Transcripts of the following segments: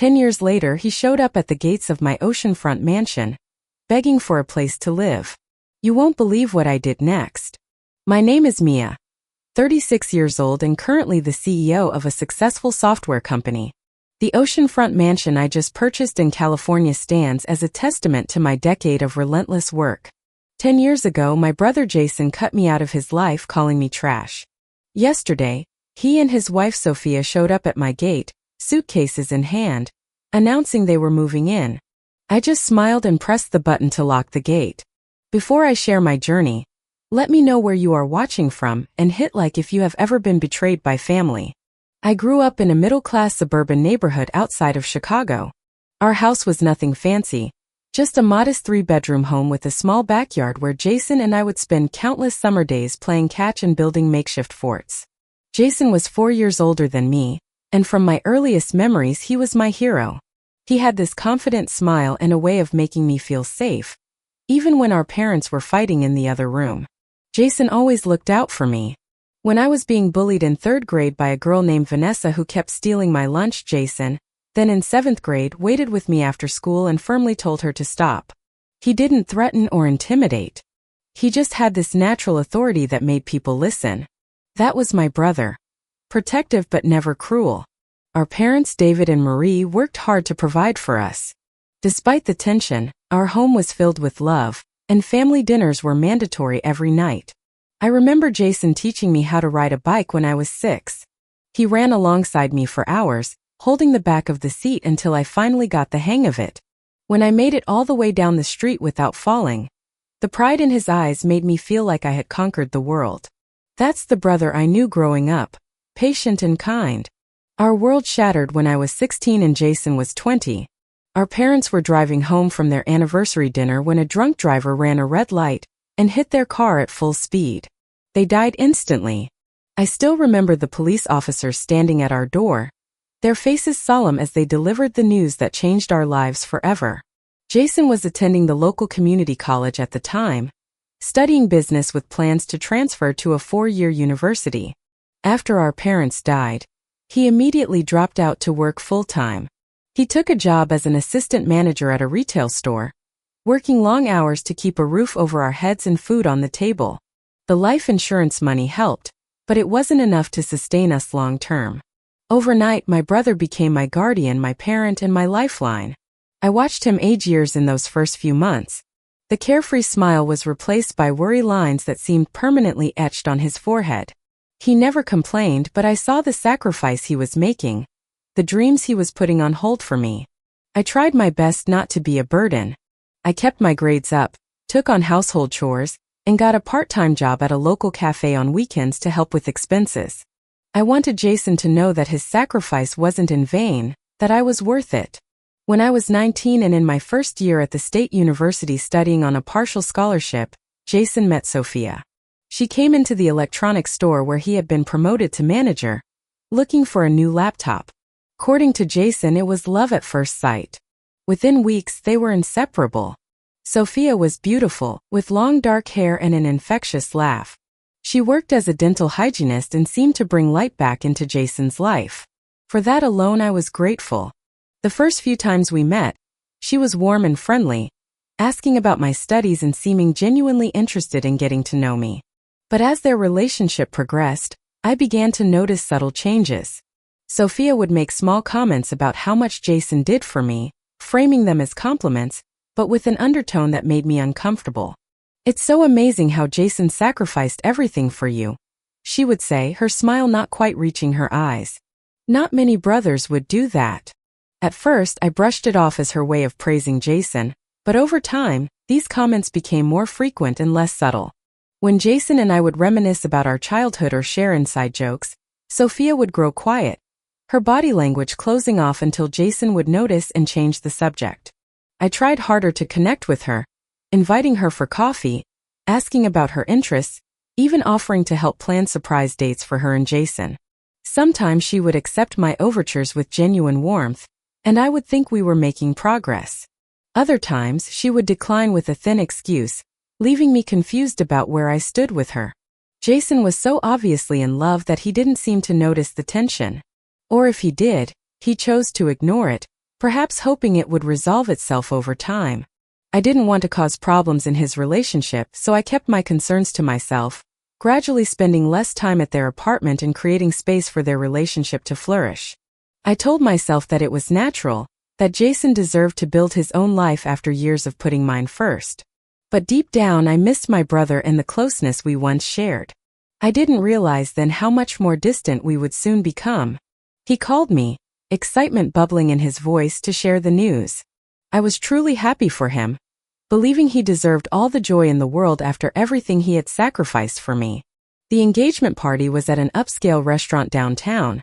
10 years later, he showed up at the gates of my oceanfront mansion, begging for a place to live. You won't believe what I did next. My name is Mia, 36 years old and currently the CEO of a successful software company. The oceanfront mansion I just purchased in California stands as a testament to my decade of relentless work. 10 years ago, my brother Jason cut me out of his life, calling me trash. Yesterday, he and his wife Sophia showed up at my gate, suitcases in hand, announcing they were moving in. I just smiled and pressed the button to lock the gate. Before I share my journey, let me know where you are watching from and hit like if you have ever been betrayed by family. I grew up in a middle-class suburban neighborhood outside of Chicago. Our house was nothing fancy, just a modest 3-bedroom home with a small backyard where Jason and I would spend countless summer days playing catch and building makeshift forts. Jason was 4 years older than me, and from my earliest memories he was my hero. He had this confident smile and a way of making me feel safe, even when our parents were fighting in the other room. Jason always looked out for me. When I was being bullied in 3rd grade by a girl named Vanessa who kept stealing my lunch, Jason, then in 7th grade, waited with me after school and firmly told her to stop. He didn't threaten or intimidate. He just had this natural authority that made people listen. That was my brother. Protective but never cruel. Our parents, David and Marie, worked hard to provide for us. Despite the tension, our home was filled with love, and family dinners were mandatory every night. I remember Jason teaching me how to ride a bike when I was 6. He ran alongside me for hours, holding the back of the seat until I finally got the hang of it. When I made it all the way down the street without falling, the pride in his eyes made me feel like I had conquered the world. That's the brother I knew growing up, patient and kind. Our world shattered when I was 16 and Jason was 20. Our parents were driving home from their anniversary dinner when a drunk driver ran a red light and hit their car at full speed. They died instantly. I still remember the police officers standing at our door, their faces solemn as they delivered the news that changed our lives forever. Jason was attending the local community college at the time, studying business with plans to transfer to a 4-year university. After our parents died, he immediately dropped out to work full-time. He took a job as an assistant manager at a retail store, working long hours to keep a roof over our heads and food on the table. The life insurance money helped, but it wasn't enough to sustain us long-term. Overnight, my brother became my guardian, my parent, and my lifeline. I watched him age years in those first few months. The carefree smile was replaced by worry lines that seemed permanently etched on his forehead. He never complained, but I saw the sacrifice he was making, the dreams he was putting on hold for me. I tried my best not to be a burden. I kept my grades up, took on household chores, and got a part-time job at a local cafe on weekends to help with expenses. I wanted Jason to know that his sacrifice wasn't in vain, that I was worth it. When I was 19 and in my first year at the state university studying on a partial scholarship, Jason met Sophia. She came into the electronics store where he had been promoted to manager, looking for a new laptop. According to Jason, it was love at first sight. Within weeks, they were inseparable. Sophia was beautiful, with long dark hair and an infectious laugh. She worked as a dental hygienist and seemed to bring light back into Jason's life. For that alone, I was grateful. The first few times we met, she was warm and friendly, asking about my studies and seeming genuinely interested in getting to know me. But as their relationship progressed, I began to notice subtle changes. Sophia would make small comments about how much Jason did for me, framing them as compliments, but with an undertone that made me uncomfortable. "It's so amazing how Jason sacrificed everything for you," she would say, her smile not quite reaching her eyes. Not many brothers would do that. At first, I brushed it off as her way of praising Jason, but over time, these comments became more frequent and less subtle. When Jason and I would reminisce about our childhood or share inside jokes, Sophia would grow quiet, her body language closing off until Jason would notice and change the subject. I tried harder to connect with her, inviting her for coffee, asking about her interests, even offering to help plan surprise dates for her and Jason. Sometimes she would accept my overtures with genuine warmth, and I would think we were making progress. Other times, she would decline with a thin excuse, leaving me confused about where I stood with her. Jason was so obviously in love that he didn't seem to notice the tension. Or if he did, he chose to ignore it, perhaps hoping it would resolve itself over time. I didn't want to cause problems in his relationship, so I kept my concerns to myself, gradually spending less time at their apartment and creating space for their relationship to flourish. I told myself that it was natural, that Jason deserved to build his own life after years of putting mine first. But deep down I missed my brother and the closeness we once shared. I didn't realize then how much more distant we would soon become. He called me, excitement bubbling in his voice, to share the news. I was truly happy for him, believing he deserved all the joy in the world after everything he had sacrificed for me. The engagement party was at an upscale restaurant downtown,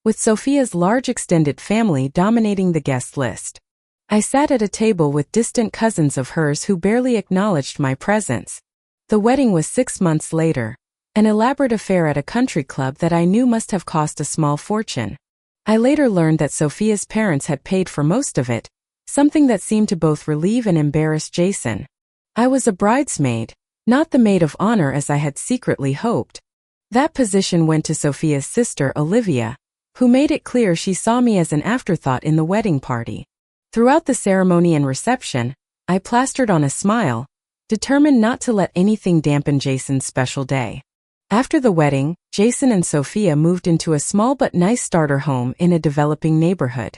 with Sophia's large extended family dominating the guest list. I sat at a table with distant cousins of hers who barely acknowledged my presence. The wedding was 6 months later, an elaborate affair at a country club that I knew must have cost a small fortune. I later learned that Sophia's parents had paid for most of it, something that seemed to both relieve and embarrass Jason. I was a bridesmaid, not the maid of honor as I had secretly hoped. That position went to Sophia's sister Olivia, who made it clear she saw me as an afterthought in the wedding party. Throughout the ceremony and reception, I plastered on a smile, determined not to let anything dampen Jason's special day. After the wedding, Jason and Sophia moved into a small but nice starter home in a developing neighborhood.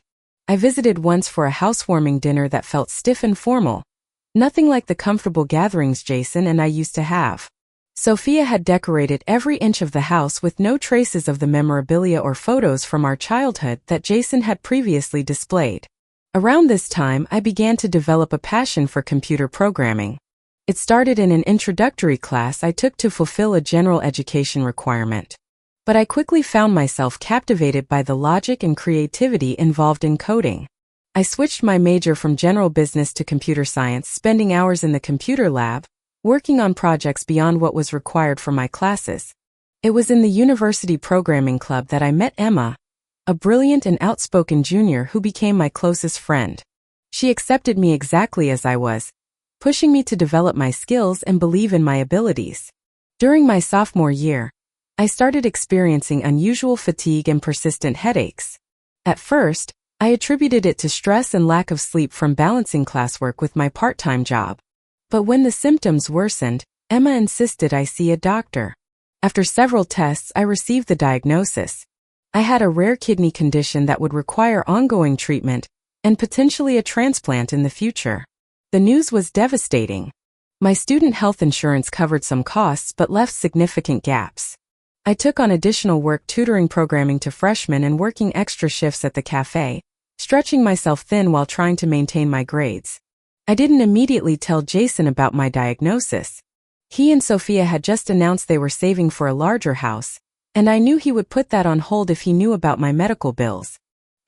I visited once for a housewarming dinner that felt stiff and formal, nothing like the comfortable gatherings Jason and I used to have. Sophia had decorated every inch of the house with no traces of the memorabilia or photos from our childhood that Jason had previously displayed. Around this time, I began to develop a passion for computer programming. It started in an introductory class I took to fulfill a general education requirement. But I quickly found myself captivated by the logic and creativity involved in coding. I switched my major from general business to computer science, spending hours in the computer lab, working on projects beyond what was required for my classes. It was in the university programming club that I met Emma, a brilliant and outspoken junior who became my closest friend. She accepted me exactly as I was, pushing me to develop my skills and believe in my abilities. During my sophomore year, I started experiencing unusual fatigue and persistent headaches. At first, I attributed it to stress and lack of sleep from balancing classwork with my part-time job. But when the symptoms worsened, Emma insisted I see a doctor. After several tests, I received the diagnosis. I had a rare kidney condition that would require ongoing treatment and potentially a transplant in the future. The news was devastating. My student health insurance covered some costs but left significant gaps. I took on additional work tutoring programming to freshmen and working extra shifts at the cafe, stretching myself thin while trying to maintain my grades. I didn't immediately tell Jason about my diagnosis. He and Sophia had just announced they were saving for a larger house, and I knew he would put that on hold if he knew about my medical bills.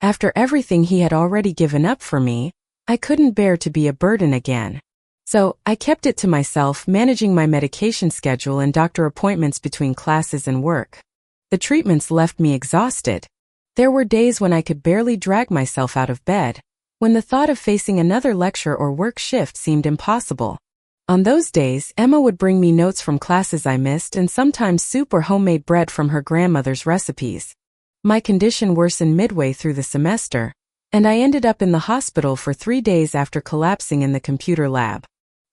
After everything he had already given up for me, I couldn't bear to be a burden again. So, I kept it to myself, managing my medication schedule and doctor appointments between classes and work. The treatments left me exhausted. There were days when I could barely drag myself out of bed, when the thought of facing another lecture or work shift seemed impossible. On those days, Emma would bring me notes from classes I missed and sometimes soup or homemade bread from her grandmother's recipes. My condition worsened midway through the semester, and I ended up in the hospital for 3 days after collapsing in the computer lab.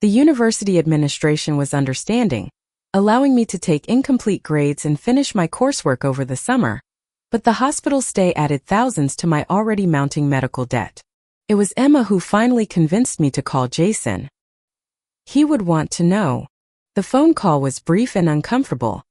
The university administration was understanding, allowing me to take incomplete grades and finish my coursework over the summer, but the hospital stay added thousands to my already mounting medical debt. It was Emma who finally convinced me to call Jason. He would want to know. The phone call was brief and uncomfortable.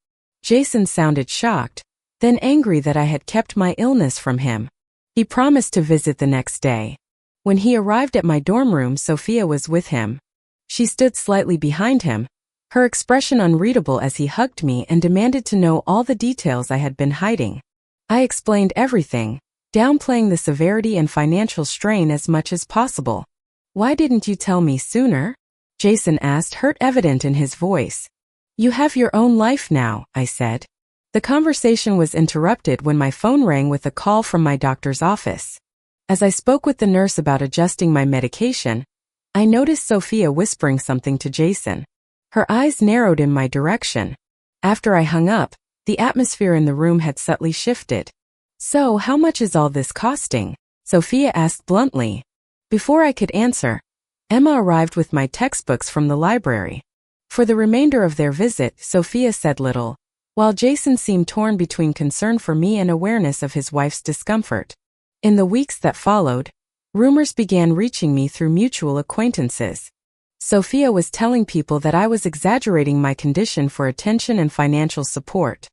Jason sounded shocked, then angry that I had kept my illness from him. He promised to visit the next day. When he arrived at my dorm room, Sophia was with him. She stood slightly behind him, her expression unreadable as he hugged me and demanded to know all the details I had been hiding. I explained everything, downplaying the severity and financial strain as much as possible. "Why didn't you tell me sooner?" Jason asked, hurt evident in his voice. "You have your own life now," I said. The conversation was interrupted when my phone rang with a call from my doctor's office. As I spoke with the nurse about adjusting my medication, I noticed Sophia whispering something to Jason. Her eyes narrowed in my direction. After I hung up, the atmosphere in the room had subtly shifted. "So, how much is all this costing?" Sophia asked bluntly. Before I could answer, Emma arrived with my textbooks from the library. For the remainder of their visit, Sophia said little, while Jason seemed torn between concern for me and awareness of his wife's discomfort. In the weeks that followed, rumors began reaching me through mutual acquaintances. Sophia was telling people that I was exaggerating my condition for attention and financial support.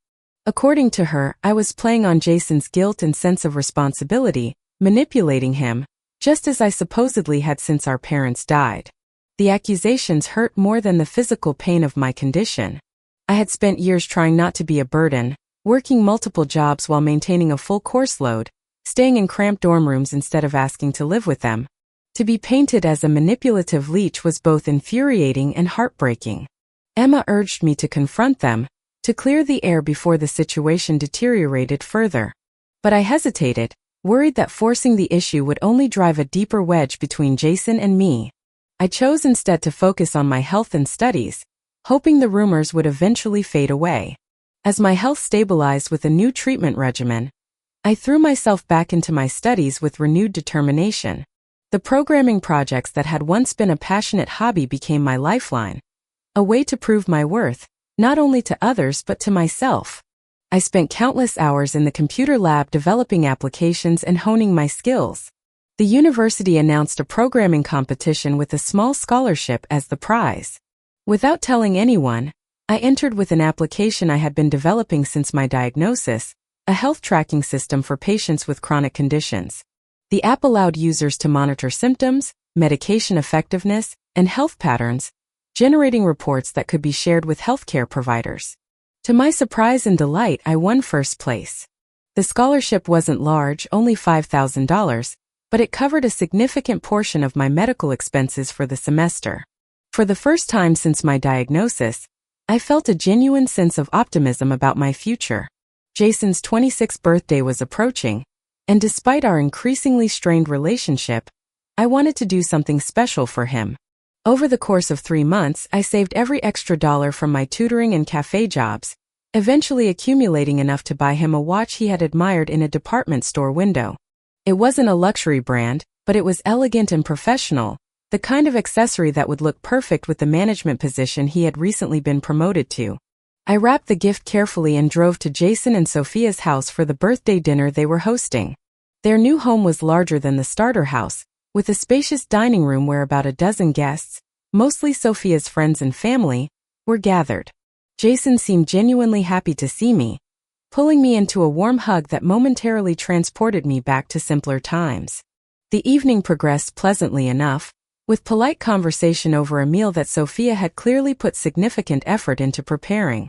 According to her, I was playing on Jason's guilt and sense of responsibility, manipulating him, just as I supposedly had since our parents died. The accusations hurt more than the physical pain of my condition. I had spent years trying not to be a burden, working multiple jobs while maintaining a full course load, staying in cramped dorm rooms instead of asking to live with them. To be painted as a manipulative leech was both infuriating and heartbreaking. Emma urged me to confront them, to clear the air before the situation deteriorated further. But I hesitated, worried that forcing the issue would only drive a deeper wedge between Jason and me. I chose instead to focus on my health and studies, hoping the rumors would eventually fade away. As my health stabilized with a new treatment regimen, I threw myself back into my studies with renewed determination. The programming projects that had once been a passionate hobby became my lifeline, a way to prove my worth, not only to others but to myself. I spent countless hours in the computer lab developing applications and honing my skills. The university announced a programming competition with a small scholarship as the prize. Without telling anyone, I entered with an application I had been developing since my diagnosis, a health tracking system for patients with chronic conditions. The app allowed users to monitor symptoms, medication effectiveness, and health patterns, generating reports that could be shared with healthcare providers. To my surprise and delight, I won first place. The scholarship wasn't large, only $5,000, but it covered a significant portion of my medical expenses for the semester. For the first time since my diagnosis, I felt a genuine sense of optimism about my future. Jason's 26th birthday was approaching, and despite our increasingly strained relationship, I wanted to do something special for him. Over the course of 3 months, I saved every extra dollar from my tutoring and cafe jobs, eventually accumulating enough to buy him a watch he had admired in a department store window. It wasn't a luxury brand, but it was elegant and professional, the kind of accessory that would look perfect with the management position he had recently been promoted to. I wrapped the gift carefully and drove to Jason and Sophia's house for the birthday dinner they were hosting. Their new home was larger than the starter house, with a spacious dining room where about a dozen guests, mostly Sophia's friends and family, were gathered. Jason seemed genuinely happy to see me, pulling me into a warm hug that momentarily transported me back to simpler times. The evening progressed pleasantly enough, with polite conversation over a meal that Sophia had clearly put significant effort into preparing.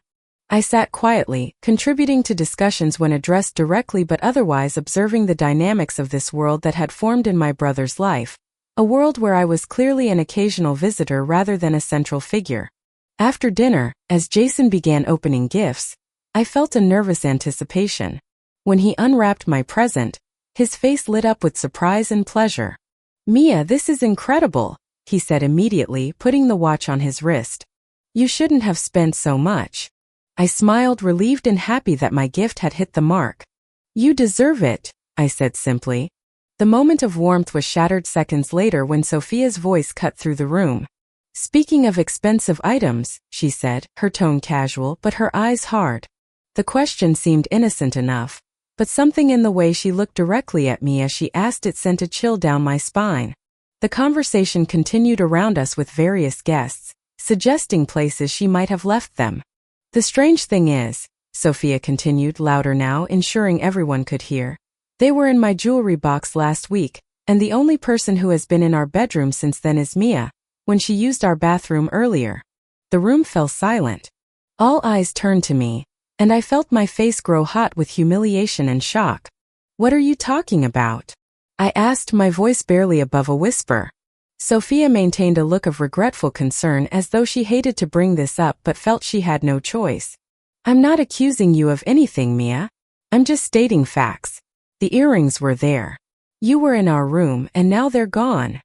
I sat quietly, contributing to discussions when addressed directly but otherwise observing the dynamics of this world that had formed in my brother's life, a world where I was clearly an occasional visitor rather than a central figure. After dinner, as Jason began opening gifts, I felt a nervous anticipation. When he unwrapped my present, his face lit up with surprise and pleasure. "Mia, this is incredible," he said immediately, putting the watch on his wrist. "You shouldn't have spent so much." I smiled, relieved and happy that my gift had hit the mark. "You deserve it," I said simply. The moment of warmth was shattered seconds later when Sophia's voice cut through the room. "Speaking of expensive items," she said, her tone casual but her eyes hard. The question seemed innocent enough, but something in the way she looked directly at me as she asked it sent a chill down my spine. The conversation continued around us with various guests, suggesting places she might have left them. "The strange thing is," Sophia continued, louder now, ensuring everyone could hear, "they were in my jewelry box last week, and the only person who has been in our bedroom since then is Mia, when she used our bathroom earlier." The room fell silent. All eyes turned to me, and I felt my face grow hot with humiliation and shock. "What are you talking about?" I asked, my voice barely above a whisper. Sophia maintained a look of regretful concern as though she hated to bring this up but felt she had no choice. "I'm not accusing you of anything, Mia. I'm just stating facts. The earrings were there. You were in our room and now they're gone."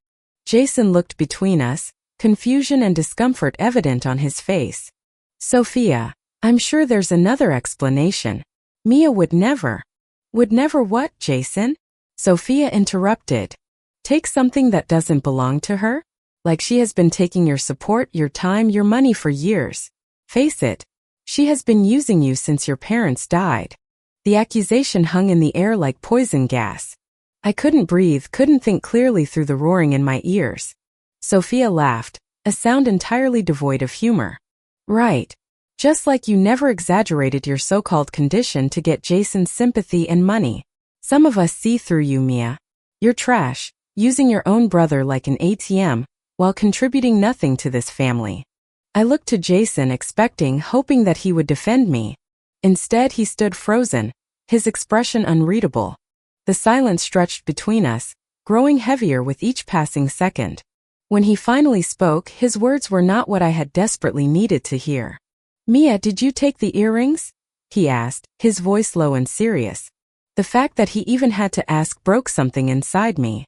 Jason looked between us, confusion and discomfort evident on his face. "Sophia, I'm sure there's another explanation. Mia would never." "Would never what, Jason?" Sophia interrupted. Take something that doesn't belong to her? Like she has been taking your support, your time, your money for years. Face it, she has been using you since your parents died. The accusation hung in the air like poison gas. I couldn't breathe, couldn't think clearly through the roaring in my ears. Sophia laughed, a sound entirely devoid of humor. Right. Just like you never exaggerated your so-called condition to get Jason's sympathy and money. Some of us see through you, Mia. You're trash, using your own brother like an ATM, while contributing nothing to this family. I looked to Jason expecting, hoping that he would defend me. Instead, he stood frozen, his expression unreadable. The silence stretched between us, growing heavier with each passing second. When he finally spoke, his words were not what I had desperately needed to hear. Mia, did you take the earrings? He asked, his voice low and serious. The fact that he even had to ask broke something inside me.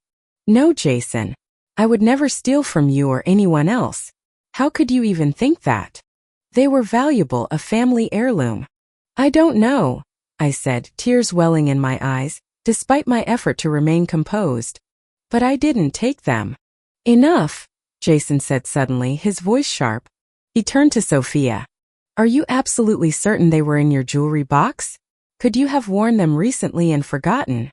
No, Jason. I would never steal from you or anyone else. How could you even think that? They were valuable, a family heirloom. I don't know, I said, tears welling in my eyes, despite my effort to remain composed. But I didn't take them. Enough, Jason said suddenly, his voice sharp. He turned to Sophia. Are you absolutely certain they were in your jewelry box? Could you have worn them recently and forgotten?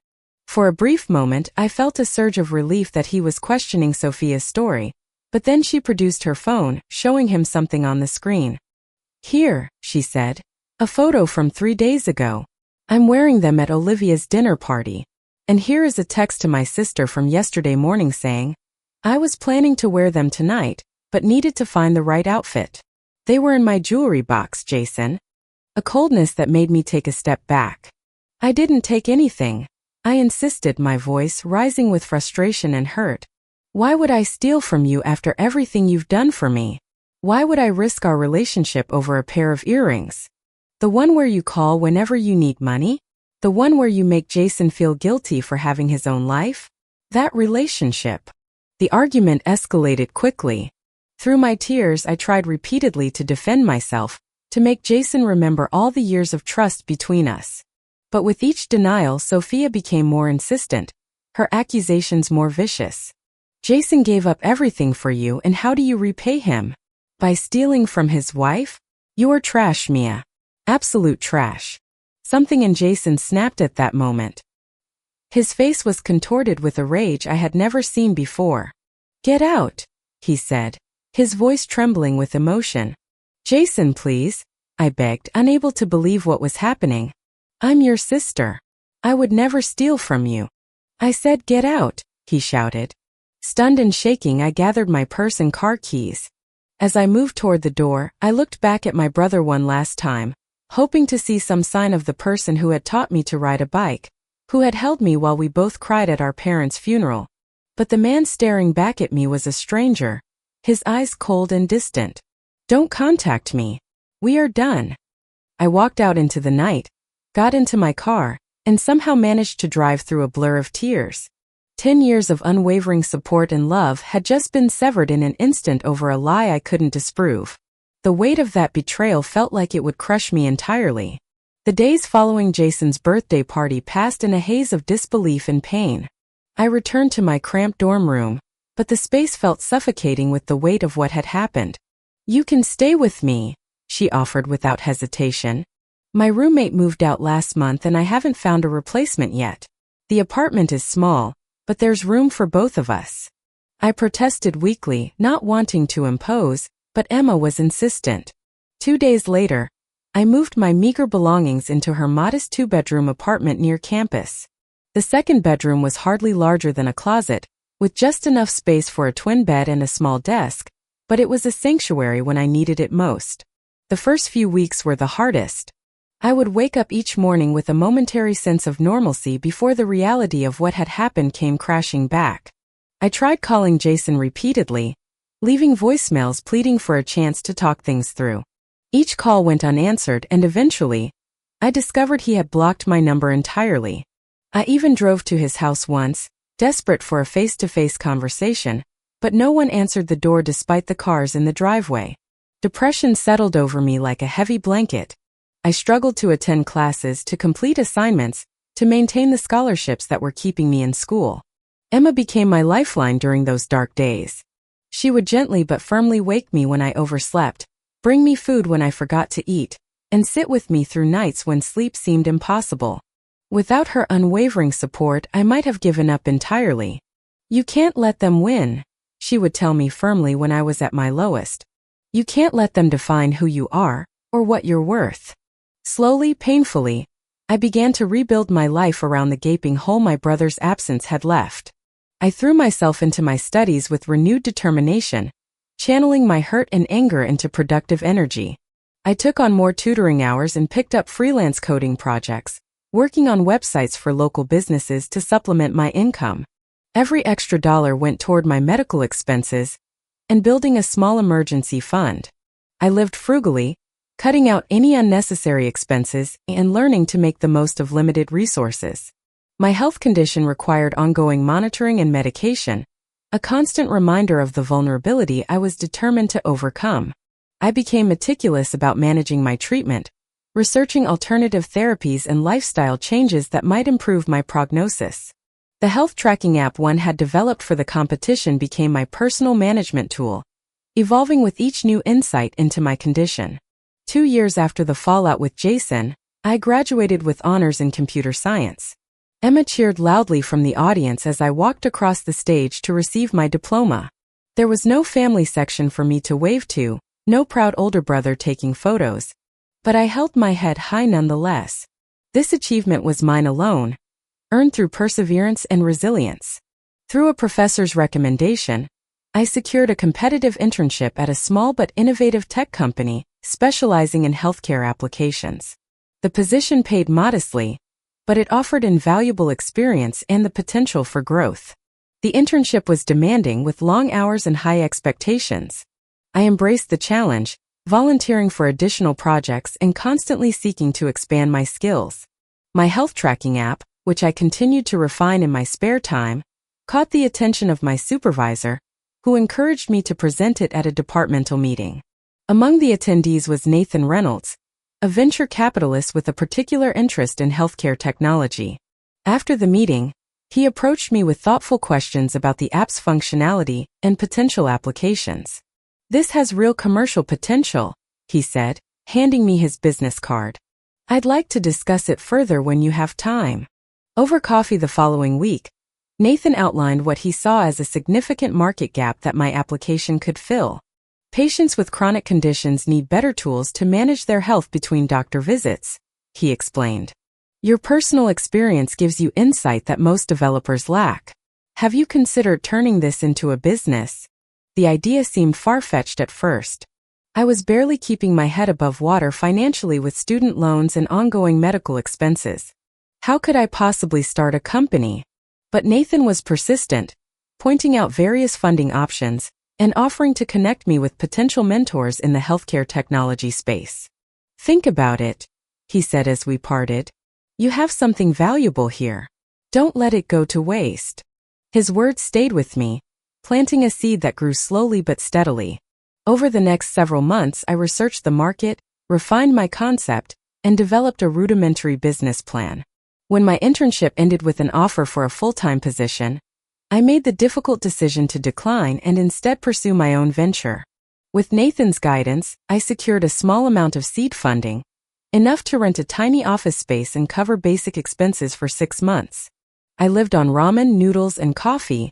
For a brief moment, I felt a surge of relief that he was questioning Sophia's story, but then she produced her phone, showing him something on the screen. Here, she said. A photo from 3 days ago. I'm wearing them at Olivia's dinner party. And here is a text to my sister from yesterday morning saying, I was planning to wear them tonight, but needed to find the right outfit. They were in my jewelry box, Jason. A coldness that made me take a step back. I didn't take anything. I insisted, my voice rising with frustration and hurt. Why would I steal from you after everything you've done for me? Why would I risk our relationship over a pair of earrings? The one where you call whenever you need money? The one where you make Jason feel guilty for having his own life? That relationship. The argument escalated quickly. Through my tears, I tried repeatedly to defend myself, to make Jason remember all the years of trust between us. But with each denial, Sophia became more insistent, her accusations more vicious. Jason gave up everything for you, and how do you repay him? By stealing from his wife? You're trash, Mia. Absolute trash. Something in Jason snapped at that moment. His face was contorted with a rage I had never seen before. Get out, he said, his voice trembling with emotion. Jason, please, I begged, unable to believe what was happening. I'm your sister. I would never steal from you. I said get out, he shouted. Stunned and shaking, I gathered my purse and car keys. As I moved toward the door, I looked back at my brother one last time, hoping to see some sign of the person who had taught me to ride a bike, who had held me while we both cried at our parents' funeral. But the man staring back at me was a stranger, his eyes cold and distant. Don't contact me. We are done. I walked out into the night, got into my car, and somehow managed to drive through a blur of tears. 10 years of unwavering support and love had just been severed in an instant over a lie I couldn't disprove. The weight of that betrayal felt like it would crush me entirely. The days following Jason's birthday party passed in a haze of disbelief and pain. I returned to my cramped dorm room, but the space felt suffocating with the weight of what had happened. You can stay with me, she offered without hesitation. My roommate moved out last month and I haven't found a replacement yet. The apartment is small, but there's room for both of us. I protested weakly, not wanting to impose, but Emma was insistent. 2 days later, I moved my meager belongings into her modest 2-bedroom apartment near campus. The second bedroom was hardly larger than a closet, with just enough space for a twin bed and a small desk, but it was a sanctuary when I needed it most. The first few weeks were the hardest. I would wake up each morning with a momentary sense of normalcy before the reality of what had happened came crashing back. I tried calling Jason repeatedly, leaving voicemails pleading for a chance to talk things through. Each call went unanswered and eventually, I discovered he had blocked my number entirely. I even drove to his house once, desperate for a face-to-face conversation, but no one answered the door despite the cars in the driveway. Depression settled over me like a heavy blanket. I struggled to attend classes, to complete assignments, to maintain the scholarships that were keeping me in school. Emma became my lifeline during those dark days. She would gently but firmly wake me when I overslept, bring me food when I forgot to eat, and sit with me through nights when sleep seemed impossible. Without her unwavering support, I might have given up entirely. "You can't let them win," she would tell me firmly when I was at my lowest. "You can't let them define who you are, or what you're worth." Slowly, painfully, I began to rebuild my life around the gaping hole my brother's absence had left. I threw myself into my studies with renewed determination, channeling my hurt and anger into productive energy. I took on more tutoring hours and picked up freelance coding projects, working on websites for local businesses to supplement my income. Every extra dollar went toward my medical expenses and building a small emergency fund. I lived frugally, cutting out any unnecessary expenses and learning to make the most of limited resources. My health condition required ongoing monitoring and medication, a constant reminder of the vulnerability I was determined to overcome. I became meticulous about managing my treatment, researching alternative therapies and lifestyle changes that might improve my prognosis. The health tracking app one had developed for the competition became my personal management tool, evolving with each new insight into my condition. 2 years after the fallout with Jason, I graduated with honors in computer science. Emma cheered loudly from the audience as I walked across the stage to receive my diploma. There was no family section for me to wave to, no proud older brother taking photos. But I held my head high nonetheless. This achievement was mine alone, earned through perseverance and resilience. Through a professor's recommendation, I secured a competitive internship at a small but innovative tech company specializing in healthcare applications. The position paid modestly, but it offered invaluable experience and the potential for growth. The internship was demanding with long hours and high expectations. I embraced the challenge, volunteering for additional projects and constantly seeking to expand my skills. My health tracking app, which I continued to refine in my spare time, caught the attention of my supervisor, who encouraged me to present it at a departmental meeting. Among the attendees was Nathan Reynolds, a venture capitalist with a particular interest in healthcare technology. After the meeting, he approached me with thoughtful questions about the app's functionality and potential applications. "This has real commercial potential," he said, handing me his business card. "I'd like to discuss it further when you have time." Over coffee the following week, Nathan outlined what he saw as a significant market gap that my application could fill. "Patients with chronic conditions need better tools to manage their health between doctor visits," he explained. "Your personal experience gives you insight that most developers lack. Have you considered turning this into a business?" The idea seemed far-fetched at first. I was barely keeping my head above water financially with student loans and ongoing medical expenses. How could I possibly start a company? But Nathan was persistent, pointing out various funding options and offering to connect me with potential mentors in the healthcare technology space. "Think about it," he said as we parted. "You have something valuable here. Don't let it go to waste." His words stayed with me, planting a seed that grew slowly but steadily. Over the next several months, I researched the market, refined my concept, and developed a rudimentary business plan. When my internship ended with an offer for a full-time position, I made the difficult decision to decline and instead pursue my own venture. With Nathan's guidance, I secured a small amount of seed funding, enough to rent a tiny office space and cover basic expenses for 6 months. I lived on ramen, noodles, and coffee,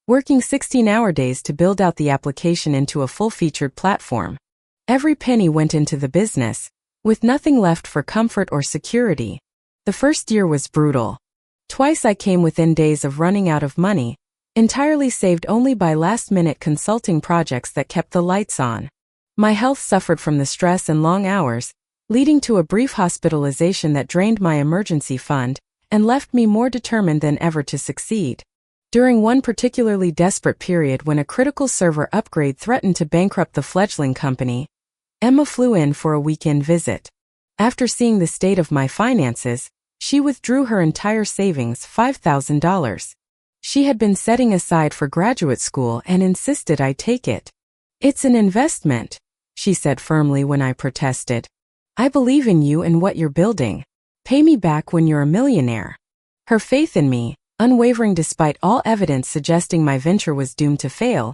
working 16-hour days to build out the application into a full-featured platform. Every penny went into the business, with nothing left for comfort or security. The first year was brutal. Twice I came within days of running out of money, entirely saved only by last-minute consulting projects that kept the lights on. My health suffered from the stress and long hours, leading to a brief hospitalization that drained my emergency fund and left me more determined than ever to succeed. During one particularly desperate period when a critical server upgrade threatened to bankrupt the fledgling company, Emma flew in for a weekend visit. After seeing the state of my finances, she withdrew her entire savings, $5,000. She had been setting aside for graduate school and insisted I take it. "It's an investment," she said firmly when I protested. "I believe in you and what you're building. Pay me back when you're a millionaire." Her faith in me, unwavering despite all evidence suggesting my venture was doomed to fail,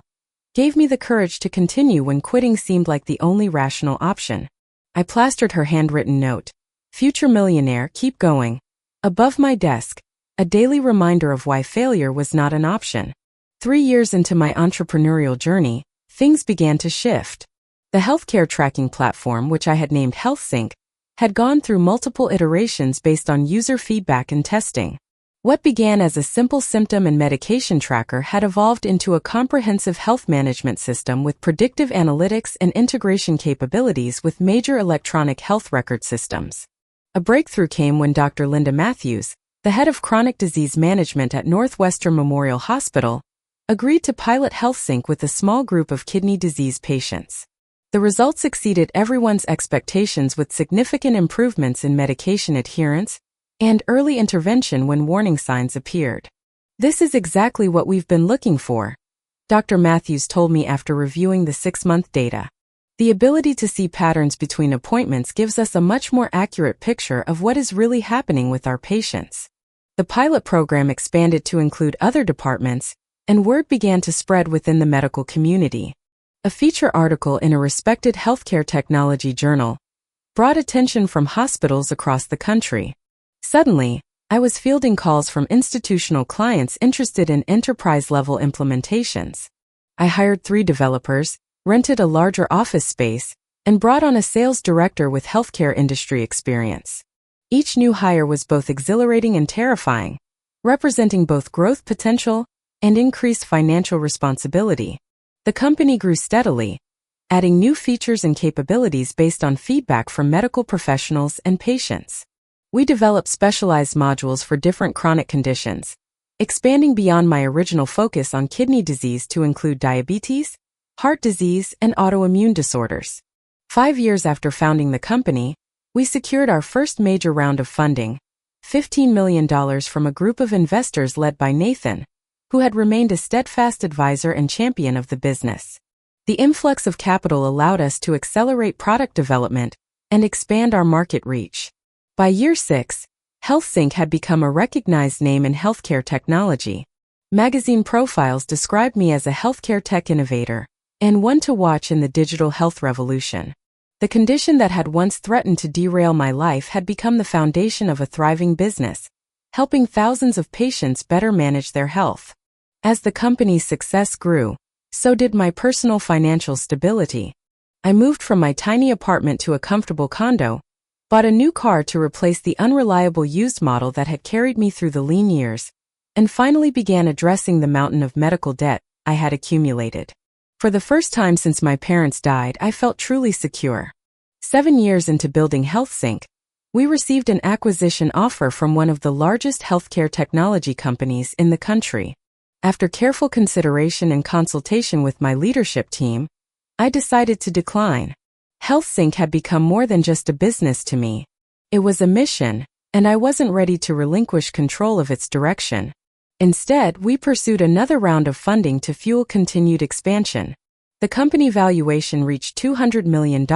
gave me the courage to continue when quitting seemed like the only rational option. I plastered her handwritten note, "Future millionaire, keep going," above my desk, a daily reminder of why failure was not an option. 3 years into my entrepreneurial journey, things began to shift. The healthcare tracking platform, which I had named HealthSync, had gone through multiple iterations based on user feedback and testing. What began as a simple symptom and medication tracker had evolved into a comprehensive health management system with predictive analytics and integration capabilities with major electronic health record systems. A breakthrough came when Dr. Linda Matthews, the head of chronic disease management at Northwestern Memorial Hospital, agreed to pilot HealthSync with a small group of kidney disease patients. The results exceeded everyone's expectations with significant improvements in medication adherence and early intervention when warning signs appeared. "This is exactly what we've been looking for," Dr. Matthews told me after reviewing the 6-month data. "The ability to see patterns between appointments gives us a much more accurate picture of what is really happening with our patients." The pilot program expanded to include other departments, and word began to spread within the medical community. A feature article in a respected healthcare technology journal brought attention from hospitals across the country. Suddenly, I was fielding calls from institutional clients interested in enterprise-level implementations. I hired 3 developers, rented a larger office space, and brought on a sales director with healthcare industry experience. Each new hire was both exhilarating and terrifying, representing both growth potential and increased financial responsibility. The company grew steadily, adding new features and capabilities based on feedback from medical professionals and patients. We developed specialized modules for different chronic conditions, expanding beyond my original focus on kidney disease to include diabetes, heart disease, and autoimmune disorders. 5 years after founding the company, we secured our first major round of funding, $15 million from a group of investors led by Nathan, who had remained a steadfast advisor and champion of the business. The influx of capital allowed us to accelerate product development and expand our market reach. By year 6, HealthSync had become a recognized name in healthcare technology. Magazine profiles described me as a healthcare tech innovator and one to watch in the digital health revolution. The condition that had once threatened to derail my life had become the foundation of a thriving business, helping thousands of patients better manage their health. As the company's success grew, so did my personal financial stability. I moved from my tiny apartment to a comfortable condo, bought a new car to replace the unreliable used model that had carried me through the lean years, and finally began addressing the mountain of medical debt I had accumulated. For the first time since my parents died, I felt truly secure. 7 years into building HealthSync, we received an acquisition offer from one of the largest healthcare technology companies in the country. After careful consideration and consultation with my leadership team, I decided to decline. HealthSync had become more than just a business to me. It was a mission, and I wasn't ready to relinquish control of its direction. Instead, we pursued another round of funding to fuel continued expansion. The company valuation reached $200 million,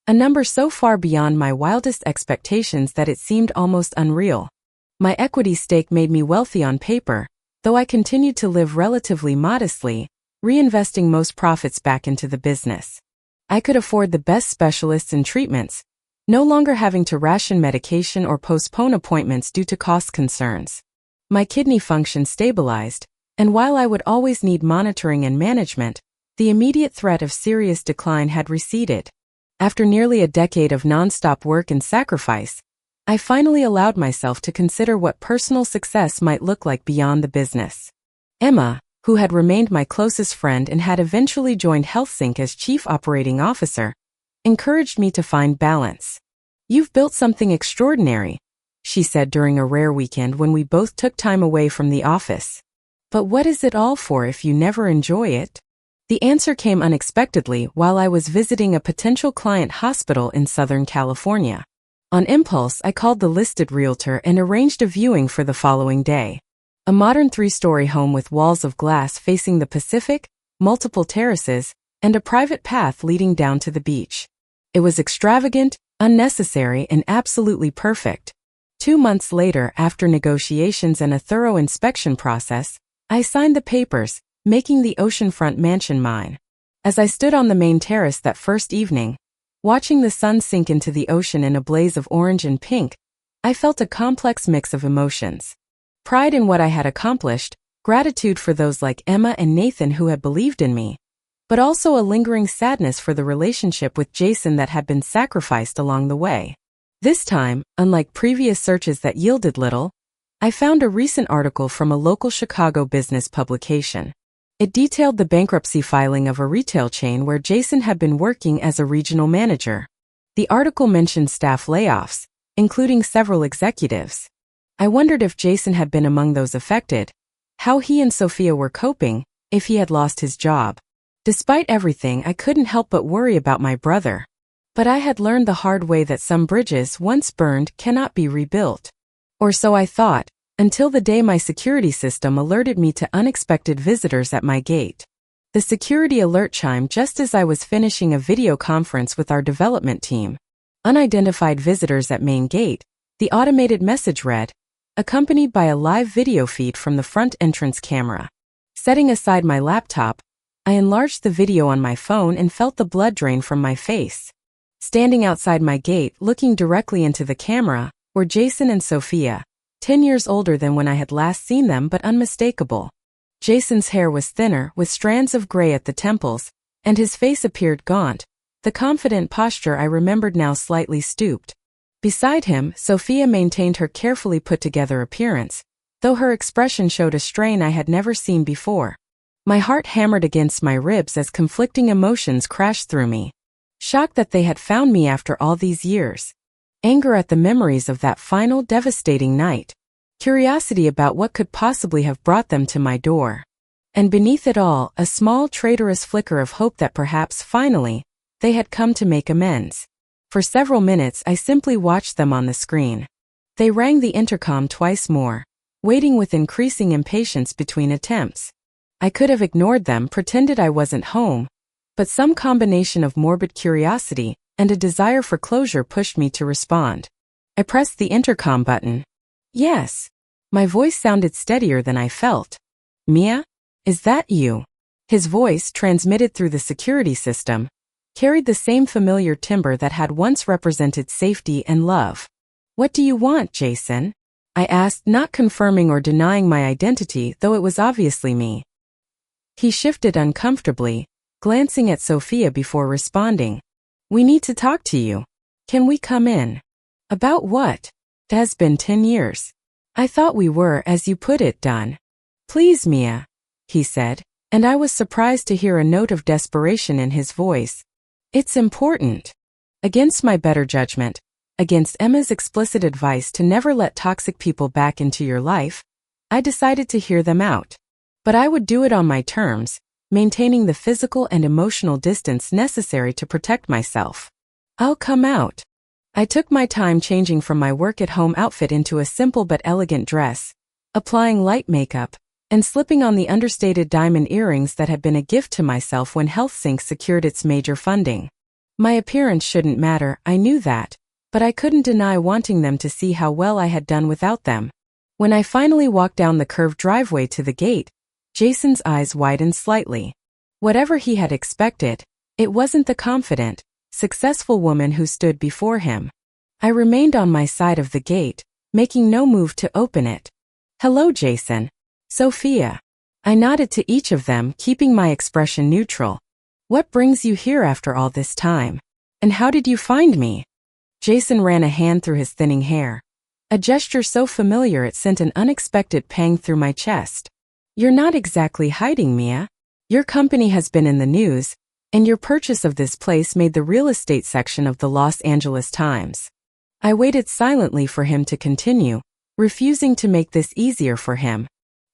a number so far beyond my wildest expectations that it seemed almost unreal. My equity stake made me wealthy on paper, though I continued to live relatively modestly, reinvesting most profits back into the business. I could afford the best specialists and treatments, no longer having to ration medication or postpone appointments due to cost concerns. My kidney function stabilized, and while I would always need monitoring and management, the immediate threat of serious decline had receded. After nearly a decade of nonstop work and sacrifice, I finally allowed myself to consider what personal success might look like beyond the business. Emma, who had remained my closest friend and had eventually joined HealthSync as Chief Operating Officer, encouraged me to find balance. "You've built something extraordinary," she said during a rare weekend when we both took time away from the office. "But what is it all for if you never enjoy it?" The answer came unexpectedly while I was visiting a potential client hospital in Southern California. On impulse, I called the listed realtor and arranged a viewing for the following day. A modern 3-story home with walls of glass facing the Pacific, multiple terraces, and a private path leading down to the beach. It was extravagant, unnecessary, and absolutely perfect. 2 months later, after negotiations and a thorough inspection process, I signed the papers, making the Oceanfront mansion mine. As I stood on the main terrace that first evening, watching the sun sink into the ocean in a blaze of orange and pink, I felt a complex mix of emotions. Pride in what I had accomplished, gratitude for those like Emma and Nathan who had believed in me, but also a lingering sadness for the relationship with Jason that had been sacrificed along the way. This time, unlike previous searches that yielded little, I found a recent article from a local Chicago business publication. It detailed the bankruptcy filing of a retail chain where Jason had been working as a regional manager. The article mentioned staff layoffs, including several executives. I wondered if Jason had been among those affected, how he and Sophia were coping, if he had lost his job. Despite everything, I couldn't help but worry about my brother. But I had learned the hard way that some bridges once burned cannot be rebuilt. Or so I thought, until the day my security system alerted me to unexpected visitors at my gate. The security alert chimed just as I was finishing a video conference with our development team. Unidentified visitors at main gate, the automated message read, accompanied by a live video feed from the front entrance camera. Setting aside my laptop, I enlarged the video on my phone and felt the blood drain from my face. Standing outside my gate, looking directly into the camera, were Jason and Sophia, 10 years older than when I had last seen them but unmistakable. Jason's hair was thinner, with strands of gray at the temples, and his face appeared gaunt, the confident posture I remembered now slightly stooped. Beside him, Sophia maintained her carefully put-together appearance, though her expression showed a strain I had never seen before. My heart hammered against my ribs as conflicting emotions crashed through me. Shock that they had found me after all these years. Anger at the memories of that final devastating night. Curiosity about what could possibly have brought them to my door. And beneath it all, a small traitorous flicker of hope that perhaps, finally, they had come to make amends. For several minutes I simply watched them on the screen. They rang the intercom twice more, waiting with increasing impatience between attempts. I could have ignored them, pretended I wasn't home, but some combination of morbid curiosity and a desire for closure pushed me to respond. I pressed the intercom button. Yes. My voice sounded steadier than I felt. Mia? Is that you? His voice, transmitted through the security system, carried the same familiar timbre that had once represented safety and love. What do you want, Jason? I asked, not confirming or denying my identity, though it was obviously me. He shifted uncomfortably, glancing at Sophia before responding. We need to talk to you. Can we come in? About what? It has been 10 years. I thought we were, as you put it, done. Please, Mia, he said, and I was surprised to hear a note of desperation in his voice. It's important. Against my better judgment, against Emma's explicit advice to never let toxic people back into your life, I decided to hear them out. But I would do it on my terms, maintaining the physical and emotional distance necessary to protect myself. I'll come out. I took my time changing from my work-at-home outfit into a simple but elegant dress, applying light makeup, and slipping on the understated diamond earrings that had been a gift to myself when HealthSync secured its major funding. My appearance shouldn't matter, I knew that, but I couldn't deny wanting them to see how well I had done without them. When I finally walked down the curved driveway to the gate, Jason's eyes widened slightly. Whatever he had expected, it wasn't the confident, successful woman who stood before him. I remained on my side of the gate, making no move to open it. Hello, Jason. Sophia. I nodded to each of them, keeping my expression neutral. What brings you here after all this time? And how did you find me? Jason ran a hand through his thinning hair. A gesture so familiar it sent an unexpected pang through my chest. You're not exactly hiding, Mia. Your company has been in the news, and your purchase of this place made the real estate section of the Los Angeles Times. I waited silently for him to continue, refusing to make this easier for him.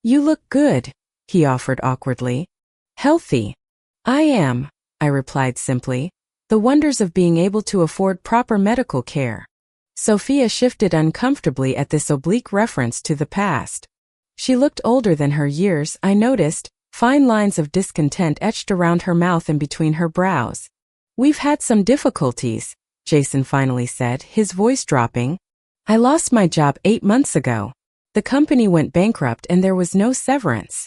You look good, he offered awkwardly. Healthy. I am, I replied simply. The wonders of being able to afford proper medical care. Sophia shifted uncomfortably at this oblique reference to the past. She looked older than her years, I noticed, fine lines of discontent etched around her mouth and between her brows. We've had some difficulties, Jason finally said, his voice dropping. I lost my job 8 months ago. The company went bankrupt and there was no severance.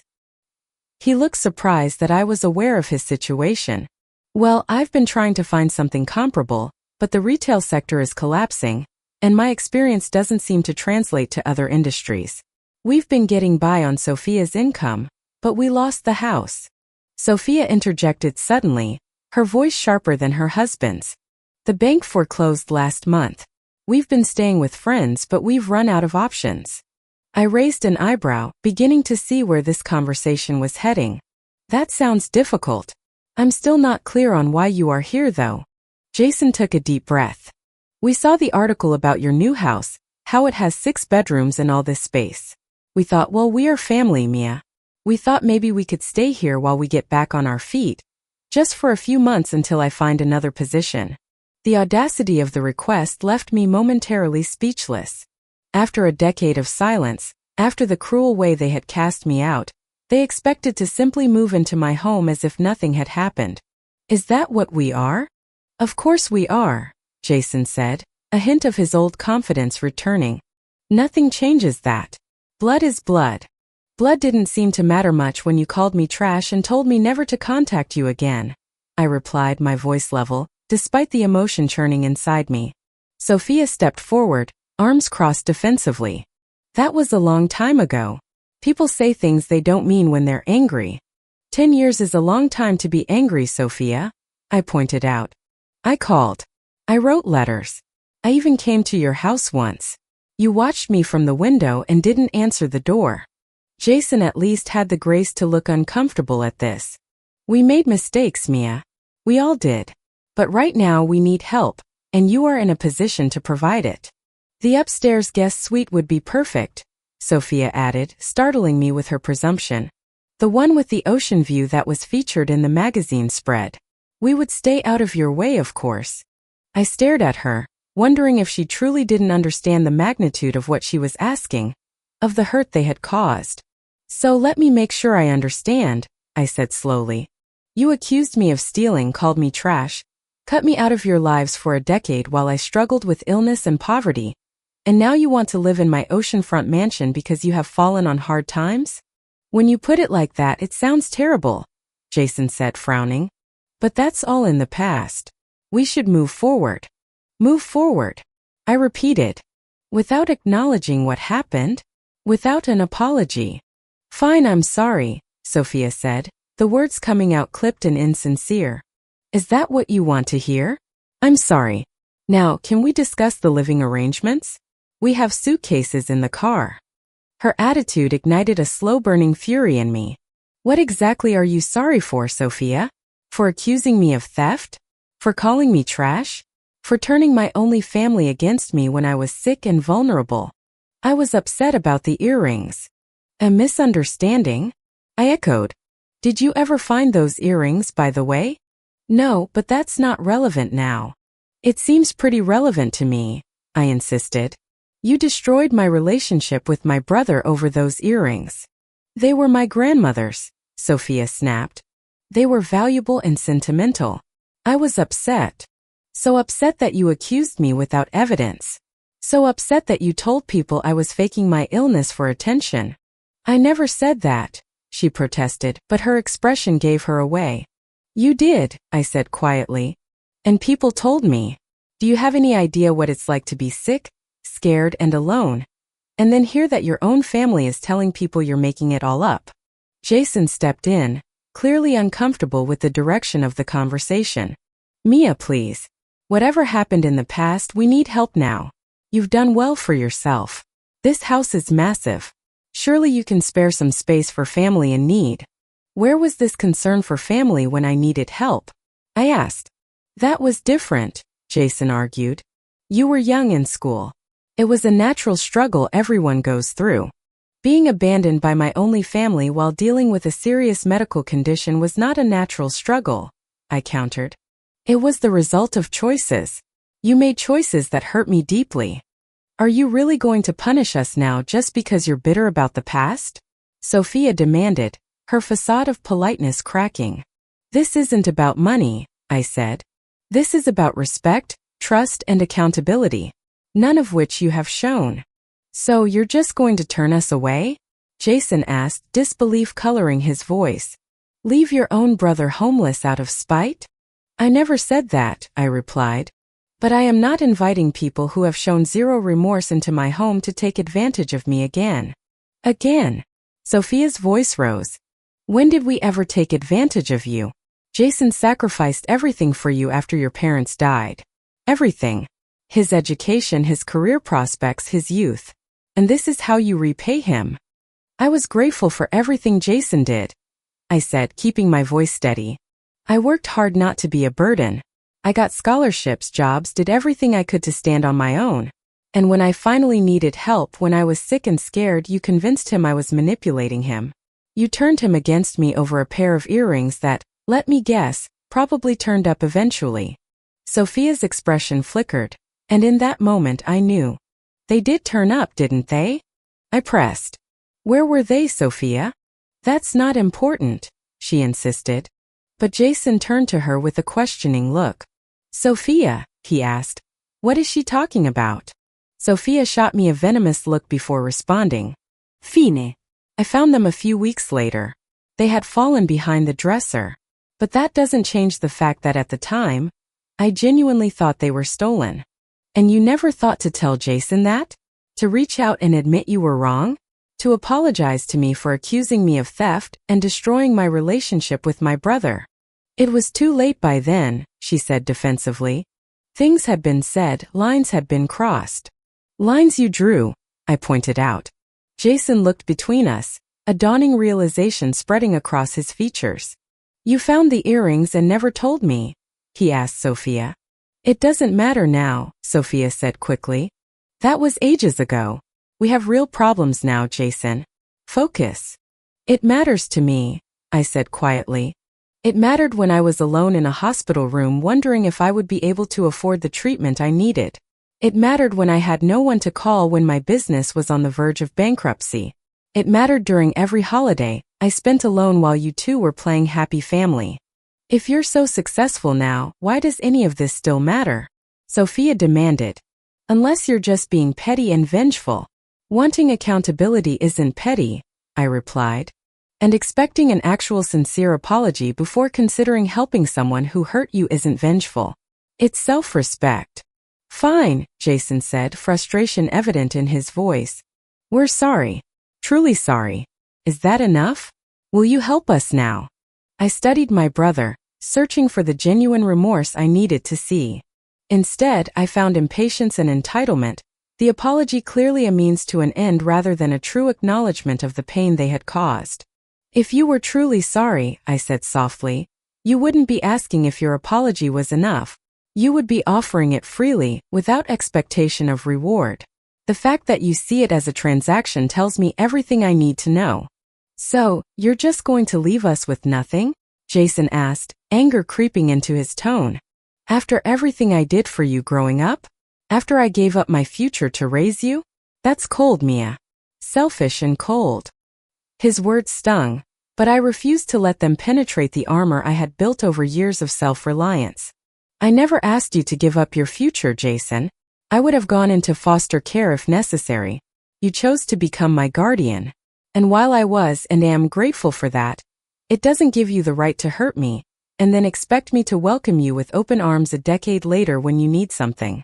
He looked surprised that I was aware of his situation. Well, I've been trying to find something comparable, but the retail sector is collapsing, and my experience doesn't seem to translate to other industries. We've been getting by on Sophia's income, but we lost the house. Sophia interjected suddenly, her voice sharper than her husband's. The bank foreclosed last month. We've been staying with friends, but we've run out of options. I raised an eyebrow, beginning to see where this conversation was heading. That sounds difficult. I'm still not clear on why you are here though. Jason took a deep breath. We saw the article about your new house, how it has 6 bedrooms and all this space. We thought, well, we are family, Mia. We thought maybe we could stay here while we get back on our feet, just for a few months until I find another position. The audacity of the request left me momentarily speechless. After a decade of silence, after the cruel way they had cast me out, they expected to simply move into my home as if nothing had happened. Is that what we are? Of course we are, Jason said, a hint of his old confidence returning. Nothing changes that. Blood is blood. Blood didn't seem to matter much when you called me trash and told me never to contact you again, I replied, my voice level, despite the emotion churning inside me. Sophia stepped forward, arms crossed defensively. That was a long time ago. People say things they don't mean when they're angry. 10 years is a long time to be angry, Sophia, I pointed out. I called. I wrote letters. I even came to your house once. You watched me from the window and didn't answer the door. Jason at least had the grace to look uncomfortable at this. We made mistakes, Mia. We all did. But right now we need help, and you are in a position to provide it. The upstairs guest suite would be perfect, Sophia added, startling me with her presumption. The one with the ocean view that was featured in the magazine spread. We would stay out of your way, of course. I stared at her, wondering if she truly didn't understand the magnitude of what she was asking, of the hurt they had caused. So let me make sure I understand, I said slowly. You accused me of stealing, called me trash, cut me out of your lives for a decade while I struggled with illness and poverty, and now you want to live in my oceanfront mansion because you have fallen on hard times? When you put it like that, it sounds terrible, Jason said, frowning. But that's all in the past. We should move forward. Move forward, I repeated, without acknowledging what happened, without an apology. Fine, I'm sorry, Sophia said, the words coming out clipped and insincere. Is that what you want to hear? I'm sorry. Now, can we discuss the living arrangements? We have suitcases in the car. Her attitude ignited a slow-burning fury in me. What exactly are you sorry for, Sophia? For accusing me of theft? For calling me trash? For turning my only family against me when I was sick and vulnerable? I was upset about the earrings. A misunderstanding? I echoed. Did you ever find those earrings, by the way? No, but that's not relevant now. It seems pretty relevant to me, I insisted. You destroyed my relationship with my brother over those earrings. They were my grandmother's, Sophia snapped. They were valuable and sentimental. I was upset. So upset that you accused me without evidence. So upset that you told people I was faking my illness for attention. I never said that, she protested, but her expression gave her away. You did, I said quietly. And people told me. Do you have any idea what it's like to be sick, scared, and alone? And then hear that your own family is telling people you're making it all up. Jason stepped in, clearly uncomfortable with the direction of the conversation. Mia, please. Whatever happened in the past, we need help now. You've done well for yourself. This house is massive. Surely you can spare some space for family in need. Where was this concern for family when I needed help? I asked. That was different, Jason argued. You were young in school. It was a natural struggle everyone goes through. Being abandoned by my only family while dealing with a serious medical condition was not a natural struggle, I countered. It was the result of choices. You made choices that hurt me deeply. Are you really going to punish us now just because you're bitter about the past? Sophia demanded, her facade of politeness cracking. This isn't about money, I said. This is about respect, trust, and accountability. none of which you have shown. So you're just going to turn us away? Jason asked, disbelief coloring his voice. Leave your own brother homeless out of spite? I never said that, I replied. But I am not inviting people who have shown zero remorse into my home to take advantage of me again. Again. Sophia's voice rose. When did we ever take advantage of you? Jason sacrificed everything for you after your parents died. Everything. His education, his career prospects, his youth. And this is how you repay him? I was grateful for everything Jason did, I said, keeping my voice steady. I worked hard not to be a burden. I got scholarships, jobs, did everything I could to stand on my own. And when I finally needed help, when I was sick and scared, you convinced him I was manipulating him. You turned him against me over a pair of earrings that, let me guess, probably turned up eventually. Sophia's expression flickered, and in that moment I knew. They did turn up, didn't they? I pressed. Where were they, Sophia? That's not important, she insisted. But Jason turned to her with a questioning look. Sophia, he asked, what is she talking about? Sophia shot me a venomous look before responding. Fine. I found them a few weeks later. They had fallen behind the dresser. But that doesn't change the fact that at the time, I genuinely thought they were stolen. And you never thought to tell Jason that? To reach out and admit you were wrong? To apologize to me for accusing me of theft and destroying my relationship with my brother? It was too late by then, she said defensively. Things had been said, lines had been crossed. Lines you drew, I pointed out. Jason looked between us, a dawning realization spreading across his features. You found the earrings and never told me, he asked Sophia. It doesn't matter now, Sophia said quickly. That was ages ago. We have real problems now, Jason. Focus. It matters to me, I said quietly. It mattered when I was alone in a hospital room wondering if I would be able to afford the treatment I needed. It mattered when I had no one to call when my business was on the verge of bankruptcy. It mattered during every holiday I spent alone while you two were playing happy family. If you're so successful now, why does any of this still matter? Sophia demanded. Unless you're just being petty and vengeful. Wanting accountability isn't petty, I replied. And expecting an actual sincere apology before considering helping someone who hurt you isn't vengeful. It's self-respect. Fine, Jason said, frustration evident in his voice. We're sorry. Truly sorry. Is that enough? Will you help us now? I studied my brother, searching for the genuine remorse I needed to see. Instead, I found impatience and entitlement, the apology clearly a means to an end rather than a true acknowledgement of the pain they had caused. If you were truly sorry, I said softly, you wouldn't be asking if your apology was enough. You would be offering it freely, without expectation of reward. The fact that you see it as a transaction tells me everything I need to know. So, you're just going to leave us with nothing? Jason asked, anger creeping into his tone. After everything I did for you growing up? After I gave up my future to raise you? That's cold, Mia. Selfish and cold. His words stung, but I refused to let them penetrate the armor I had built over years of self-reliance. I never asked you to give up your future, Jason. I would have gone into foster care if necessary. You chose to become my guardian. And while I was and am grateful for that, it doesn't give you the right to hurt me, and then expect me to welcome you with open arms a decade later when you need something.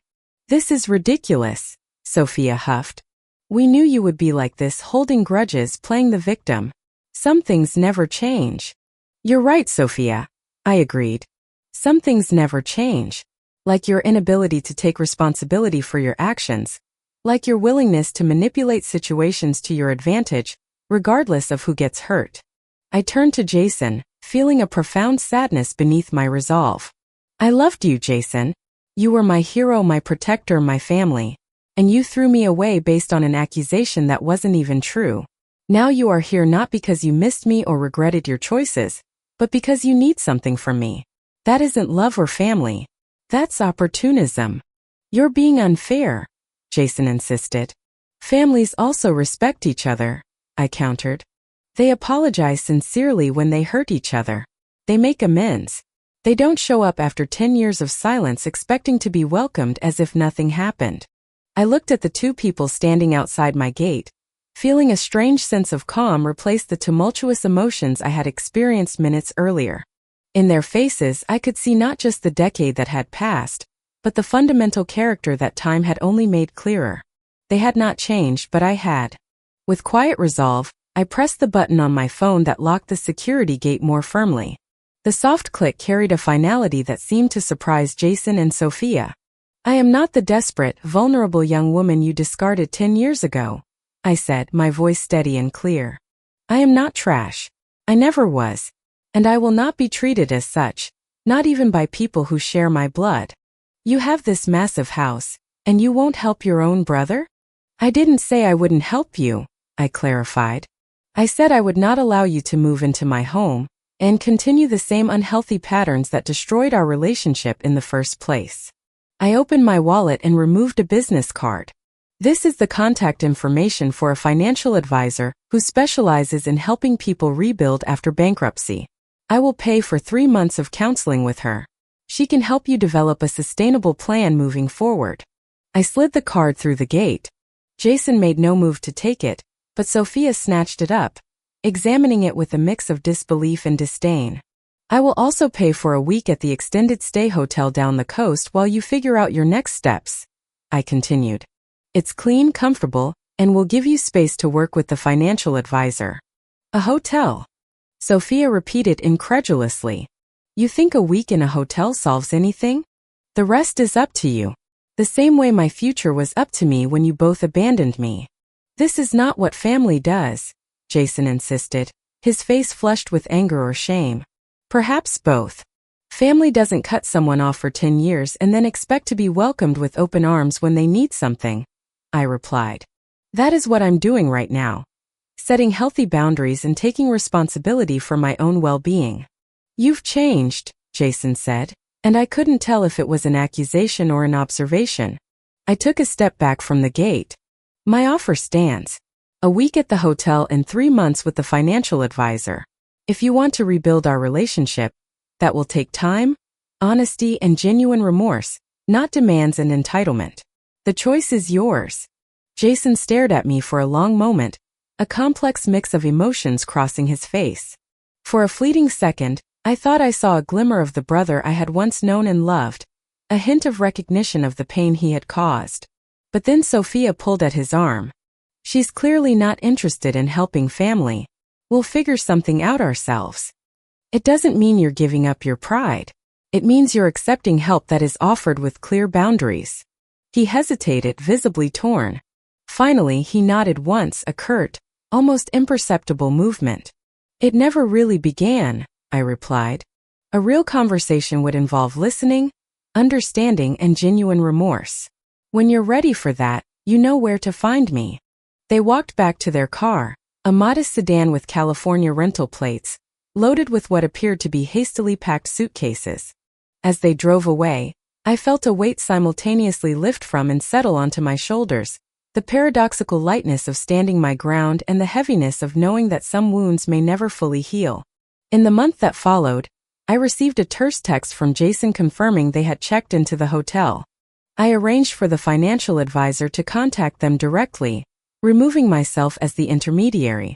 This is ridiculous, Sophia huffed. We knew you would be like this, holding grudges, playing the victim. Some things never change. You're right, Sophia, I agreed. Some things never change. Like your inability to take responsibility for your actions. Like your willingness to manipulate situations to your advantage, regardless of who gets hurt. I turned to Jason, feeling a profound sadness beneath my resolve. I loved you, Jason. You were my hero, my protector, my family. And you threw me away based on an accusation that wasn't even true. Now you are here not because you missed me or regretted your choices, but because you need something from me. That isn't love or family. That's opportunism. You're being unfair, Jason insisted. Families also respect each other, I countered. They apologize sincerely when they hurt each other. They make amends. They don't show up after 10 years of silence expecting to be welcomed as if nothing happened. I looked at the two people standing outside my gate, feeling a strange sense of calm replace the tumultuous emotions I had experienced minutes earlier. In their faces, I could see not just the decade that had passed, but the fundamental character that time had only made clearer. They had not changed, but I had. With quiet resolve, I pressed the button on my phone that locked the security gate more firmly. The soft click carried a finality that seemed to surprise Jason and Sophia. "I am not the desperate, vulnerable young woman you discarded 10 years ago," I said, my voice steady and clear. "I am not trash. I never was. And I will not be treated as such, not even by people who share my blood. You have this massive house, and you won't help your own brother?" "I didn't say I wouldn't help you," I clarified. "I said I would not allow you to move into my home and continue the same unhealthy patterns that destroyed our relationship in the first place." I opened my wallet and removed a business card. "This is the contact information for a financial advisor who specializes in helping people rebuild after bankruptcy. I will pay for 3 months of counseling with her. She can help you develop a sustainable plan moving forward." I slid the card through the gate. Jason made no move to take it, but Sophia snatched it up, examining it with a mix of disbelief and disdain. "I will also pay for a week at the extended stay hotel down the coast while you figure out your next steps," I continued. "It's clean, comfortable, and will give you space to work with the financial advisor." "A hotel?" Sophia repeated incredulously. "You think a week in a hotel solves anything? The rest is up to you. The same way my future was up to me when you both abandoned me." "This is not what family does," Jason insisted, his face flushed with anger or shame. "Perhaps both. Family doesn't cut someone off for 10 years and then expect to be welcomed with open arms when they need something," I replied. "That is what I'm doing right now. Setting healthy boundaries and taking responsibility for my own well-being." "You've changed," Jason said, and I couldn't tell if it was an accusation or an observation. I took a step back from the gate. "My offer stands. A week at the hotel and 3 months with the financial advisor. If you want to rebuild our relationship, that will take time, honesty, and genuine remorse, not demands and entitlement. The choice is yours." Jason stared at me for a long moment, a complex mix of emotions crossing his face. For a fleeting second, I thought I saw a glimmer of the brother I had once known and loved, a hint of recognition of the pain he had caused. But then Sophia pulled at his arm. "She's clearly not interested in helping family. We'll figure something out ourselves." "It doesn't mean you're giving up your pride. It means you're accepting help that is offered with clear boundaries." He hesitated, visibly torn. Finally, he nodded once, a curt, almost imperceptible movement. "It never really began," I replied. "A real conversation would involve listening, understanding, and genuine remorse. When you're ready for that, you know where to find me." They walked back to their car, a modest sedan with California rental plates, loaded with what appeared to be hastily packed suitcases. As they drove away, I felt a weight simultaneously lift from and settle onto my shoulders, the paradoxical lightness of standing my ground and the heaviness of knowing that some wounds may never fully heal. In the month that followed, I received a terse text from Jason confirming they had checked into the hotel. I arranged for the financial advisor to contact them directly, removing myself as the intermediary.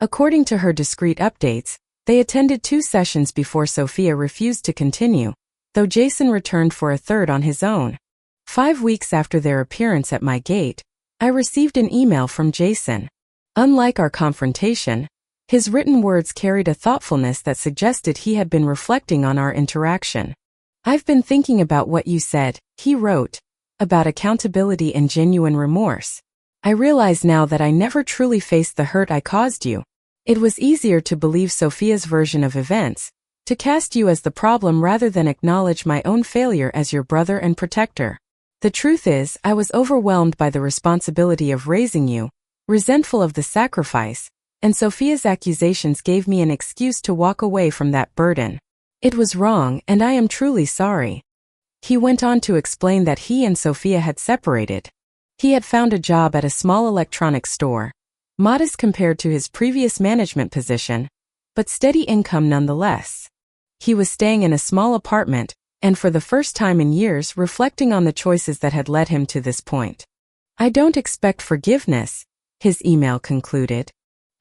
According to her discreet updates, they attended 2 sessions before Sophia refused to continue, though Jason returned for a third on his own. 5 weeks after their appearance at my gate, I received an email from Jason. Unlike our confrontation, his written words carried a thoughtfulness that suggested he had been reflecting on our interaction. "I've been thinking about what you said," he wrote, "about accountability and genuine remorse. I realize now that I never truly faced the hurt I caused you. It was easier to believe Sophia's version of events, to cast you as the problem rather than acknowledge my own failure as your brother and protector. The truth is, I was overwhelmed by the responsibility of raising you, resentful of the sacrifice, and Sophia's accusations gave me an excuse to walk away from that burden. It was wrong, and I am truly sorry." He went on to explain that he and Sophia had separated. He had found a job at a small electronics store, modest compared to his previous management position, but steady income nonetheless. He was staying in a small apartment, and for the first time in years reflecting on the choices that had led him to this point. I don't expect forgiveness, his email concluded.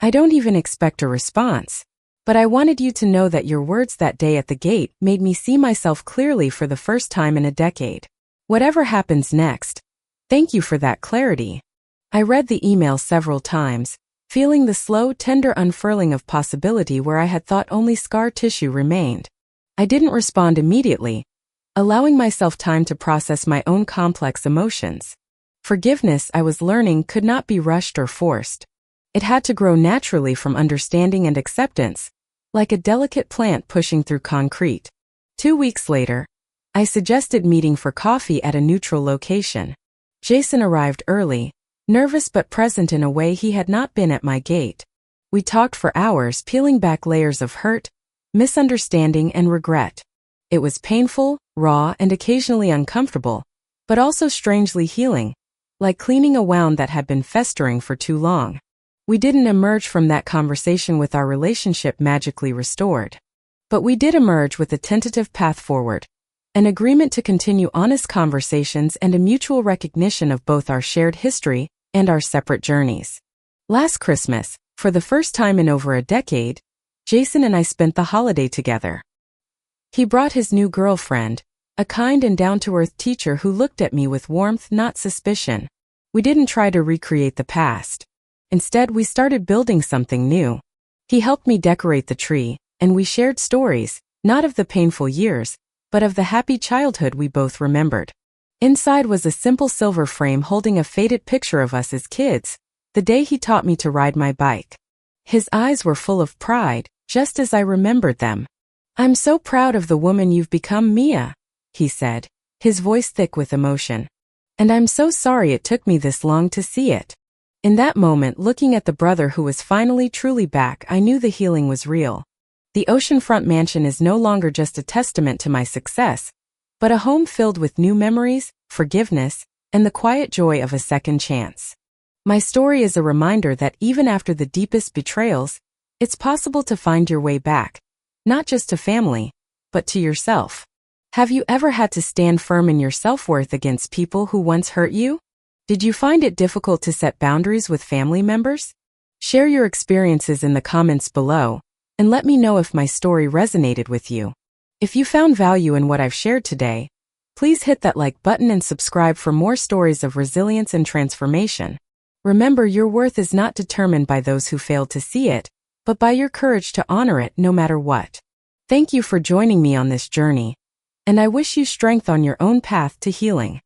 I don't even expect a response. But I wanted you to know that your words that day at the gate made me see myself clearly for the first time in a decade. Whatever happens next, thank you for that clarity. I read the email several times, feeling the slow, tender unfurling of possibility where I had thought only scar tissue remained. I didn't respond immediately, allowing myself time to process my own complex emotions. Forgiveness, I was learning, could not be rushed or forced. It had to grow naturally from understanding and acceptance, like a delicate plant pushing through concrete. 2 weeks later, I suggested meeting for coffee at a neutral location. Jason arrived early, nervous but present in a way he had not been at my gate. We talked for hours, peeling back layers of hurt, misunderstanding, and regret. It was painful, raw, and occasionally uncomfortable, but also strangely healing, like cleaning a wound that had been festering for too long. We didn't emerge from that conversation with our relationship magically restored. But we did emerge with a tentative path forward, an agreement to continue honest conversations and a mutual recognition of both our shared history and our separate journeys. Last Christmas, for the first time in over a decade, Jason and I spent the holiday together. He brought his new girlfriend, a kind and down-to-earth teacher who looked at me with warmth, not suspicion. We didn't try to recreate the past. Instead, we started building something new. He helped me decorate the tree, and we shared stories, not of the painful years, but of the happy childhood we both remembered. Inside was a simple silver frame holding a faded picture of us as kids, the day he taught me to ride my bike. His eyes were full of pride, just as I remembered them. "I'm so proud of the woman you've become, Mia," he said, his voice thick with emotion. "And I'm so sorry it took me this long to see it." In that moment, looking at the brother who was finally truly back, I knew the healing was real. The Oceanfront mansion is no longer just a testament to my success, but a home filled with new memories, forgiveness, and the quiet joy of a second chance. My story is a reminder that even after the deepest betrayals, it's possible to find your way back, not just to family, but to yourself. Have you ever had to stand firm in your self-worth against people who once hurt you? Did you find it difficult to set boundaries with family members? Share your experiences in the comments below, and let me know if my story resonated with you. If you found value in what I've shared today, please hit that like button and subscribe for more stories of resilience and transformation. Remember, your worth is not determined by those who failed to see it, but by your courage to honor it no matter what. Thank you for joining me on this journey, and I wish you strength on your own path to healing.